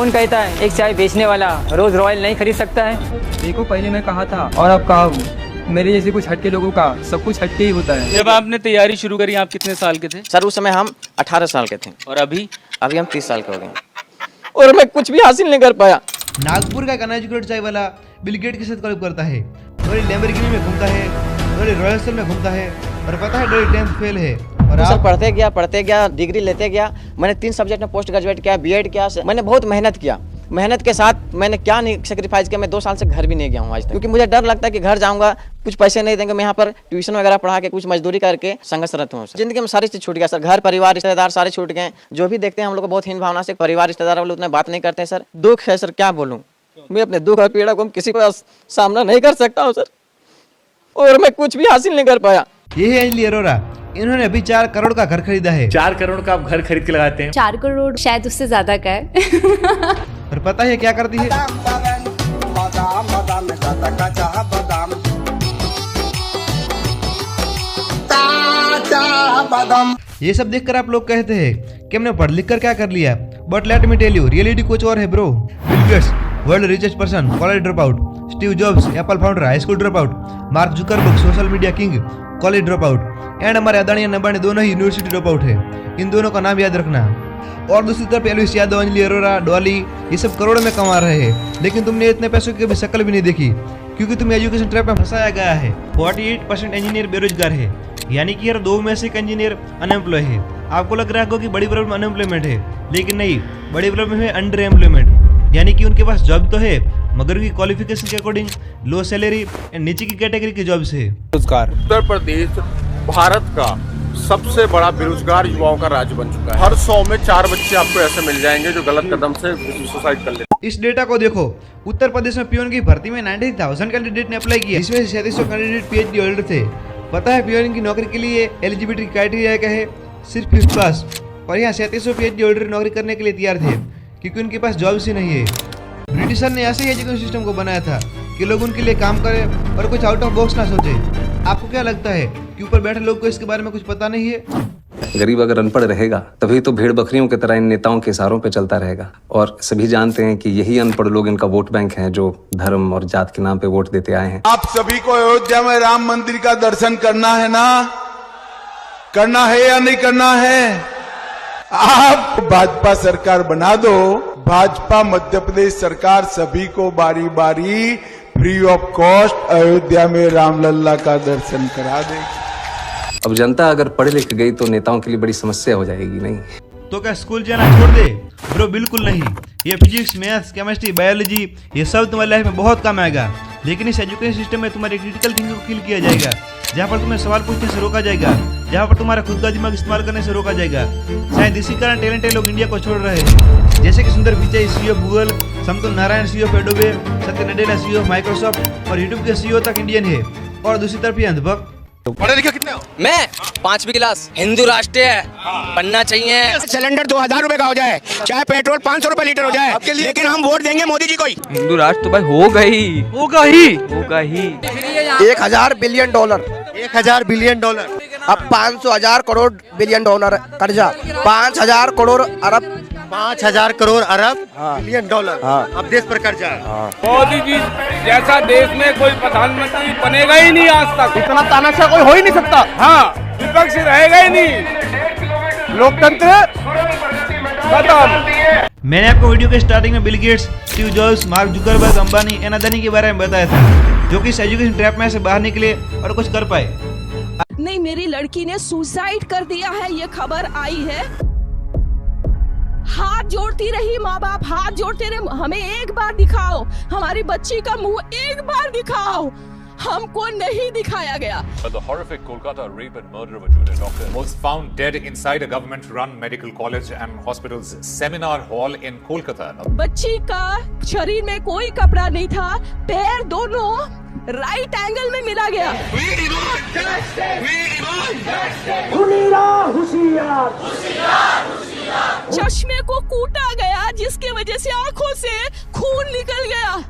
कौन कहता है एक चाय बेचने वाला रोज रॉयल नहीं खरीद सकता है? देखो पहले मैं कहा था और अब कहा हूँ, मेरे जैसे कुछ हटके लोगों का सब कुछ हटके ही होता है। जब आपने तैयारी शुरू करी आप कितने साल के थे? सर उस समय हम 18 साल के थे। और अभी हम 30 साल के हो गए और मैं कुछ भी हासिल नहीं कर पाया। नागपुर का अनएजुकेटेड चाय वाला बिल गेट के साथ कॉलेब करता है, डोली लैम्बोर्गिनी में घूमता है, डोली रॉयल्स में घूमता है और पता है डोली 10th फेल है। और तो सर पढ़ते गया डिग्री लेते गया। मैंने 3 सब्जेक्ट में पोस्ट ग्रेजुएट किया, बीएड किया। मैंने बहुत मेहनत किया। मेहनत के साथ मैंने क्या नहीं सेक्रीफाइस किया। मैं 2 साल से घर भी नहीं गया हूँ आज तक, क्योंकि मुझे डर लगता है कि घर जाऊँगा कुछ पैसे नहीं देंगे। मैं यहाँ पर ट्यूशन वगैरह पढ़ा के कुछ मजदूरी करके संघर्षरत हूँ। जिंदगी में सारी चीज छूट गया सर, घर परिवार रिश्तेदार सारे छूट गए। जो भी देखते हैं हम लोग को बहुत हीन भावना से, परिवार रिश्तेदार वाले उतना बात नहीं करते हैं सर। दुख है सर, क्या बोलूँ। मैं अपने दुख और पीड़ा को किसी को सामना नहीं कर सकता हूँ सर, और मैं कुछ भी हासिल नहीं कर पाया। ये है अंजलि अरोरा। इन्होंने अभी 4 करोड़ का घर खरीदा है। 4 करोड़ का आप घर खरीद के लगाते हैं? 4 करोड़ शायद उससे ज्यादा का है। और पता है क्या करती है? ये सब देखकर आप लोग कहते हैं कि हमने पढ़ लिख कर क्या कर लिया, but let me tell you, reality कुछ और है bro. Bill Gates world richest person, college drop out. Steve Jobs Apple founder, high school drop out. Mark Zuckerberg social media king, college drop out. And हमारे अदानी अंबानी दोनों ही university drop out है। इन दोनों का नाम याद रखना। और दूसरी तरफ एलविस यादव, अंजलि अरोरा, डॉली, ये सब करोड़ों में कमा रहे हैं, लेकिन तुमने इतने पैसों की कभी शक्ल भी नहीं देखी, क्योंकि तुम्हें एजुकेशन ट्रैप में फंसाया गया है। 48% इंजीनियर बेरोजगार है, यानी कि हर 2 में से एक इंजीनियर अनएम्प्लॉय है। आपको लग रहा होगा कि बड़ी प्रॉब्लम अनएम्प्लॉयमेंट है, लेकिन नहीं, बड़ी प्रॉब्लम है अंडर एम्प्लॉयमेंट, यानी कि उनके पास जॉब तो है मगर उनकी क्वालिफिकेशन के अकॉर्डिंग लो सैलरी एंड नीचे की कैटेगरी की जॉब्स है। रोजगार उत्तर प्रदेश भारत का सबसे बड़ा बेरोजगार युवाओं का राज्य बन चुका है। हर 100 में 4 बच्चे आपको ऐसे मिल जाएंगे जो गलत कदम से सुसाइड कर लेते। इस डेटा को देखो, उत्तर प्रदेश में पीओन की भर्ती में 90,000 कैंडिडेट ने अप्लाई किया, जिसमें से 3700 कैंडिडेट पीएचडी होल्डर थे। पता है पीओन की नौकरी के लिए एलिजिबिलिटी क्राइटेरिया क्या है? सिर्फ 5th क्लास। और यहाँ 3700 पीएचडी होल्डर नौकरी करने के लिए तैयार थे, क्योंकि उनके पास जॉब्स ही नहीं है। ब्रिटिशर ने ऐसे ही एजुकेशन सिस्टम को बनाया था कि लोग उनके लिए काम करें और कुछ आउट ऑफ बॉक्स ना सोचे। आपको क्या लगता है कि ऊपर बैठे लोग को इसके बारे में कुछ पता नहीं है? गरीब अगर अनपढ़ रहेगा तभी तो भेड़ बकरियों की तरह इन नेताओं के इशारों पे चलता रहेगा। और सभी जानते हैं कि यही अनपढ़ लोग इनका वोट बैंक हैं, जो धर्म और जात के नाम पे वोट देते आए हैं। आप सभी को अयोध्या में राम मंदिर का दर्शन करना है ना? करना है या नहीं करना है? आप भाजपा सरकार बना दो। भाजपा मध्य प्रदेश सरकार सभी को बारी बारी फ्री ऑफ कॉस्ट अयोध्या में रामलल्ला का दर्शन करा देगी। अब जनता अगर पढ़ लिख गई तो नेताओं के लिए बड़ी समस्या हो जाएगी। नहीं तो क्या स्कूल जाना छोड़ दे? ब्रो बिल्कुल नहीं। ये फिजिक्स, मैथ्स, केमिस्ट्री, बायोलॉजी ये सब तुम्हारी लाइफ में बहुत काम आएगा, लेकिन इस एजुकेशन सिस्टम में तुम्हारी क्रिटिकल थिंकिंग को किल किया जाएगा, जहाँ पर तुम्हें सवाल पूछने से रोका जाएगा, जहाँ पर तुम्हारा खुद का दिमाग इस्तेमाल करने से रोका जाएगा। शायद इसी कारण टैलेंटेड लोग इंडिया को छोड़ रहे हैं, जैसे कि Sundar Pichai CEO Google, Shantanu Narayen CEO of Adobe, Satya Nadella CEO of Microsoft और यूट्यूब के सीईओ तक इंडियन है। और दूसरी तरफ ये अंधभक्त। पढ़े लिखे कितने हो? मैं 5वीं क्लास। हिंदू राष्ट्र है, पढ़ना चाहिए। सिलेंडर 2000 रुपए का हो जाए, चाहे पेट्रोल 500 रुपए लीटर हो जाए, लेकिन हम वोट देंगे मोदी जी को ही। हिंदू राष्ट्र तो भाई होगा ही। 1000 बिलियन डॉलर 1000 बिलियन डॉलर, अब 500,000 करोड़ बिलियन डॉलर कर्जा, 5000 करोड़ अरब 5000 करोड़ अरब बिलियन डॉलर अब देश पर कर्जा। मोदी जी जैसा देश में कोई प्रधानमंत्री बनेगा ही नहीं आज तक। इतना तानाशाह कोई हो ही नहीं सकता। हाँ, विपक्ष रहेगा ही नहीं, लोकतंत्र खत्म। मैंने आपको वीडियो के स्टार्टिंग में Bill Gates, Steve jobs, mark Zuckerberg, Ambani and Adani के बारे में बताया था, जो कि इस एजुकेशन ट्रैप में से बाहर निकले और कुछ कर पाए। नहीं, मेरी लड़की ने सुसाइड कर दिया है, ये खबर आई है। हाथ जोड़ती रही माँ बाप, हाथ जोड़ते रहे, हमें एक बार दिखाओ, हमारी बच्ची का मुंह एक बार दिखाओ। हमको नहीं दिखाया गया। The horrific Kolkata rape and murder of a junior doctor was found dead inside a government-run medical college and hospital's seminar hall in Kolkata. बच्ची का शरीर में कोई कपड़ा नहीं था, पैर दोनों राइट एंगल में मिला गया। चश्मे को कूटा गया, जिसके वजह से आंखों से खून निकल गया।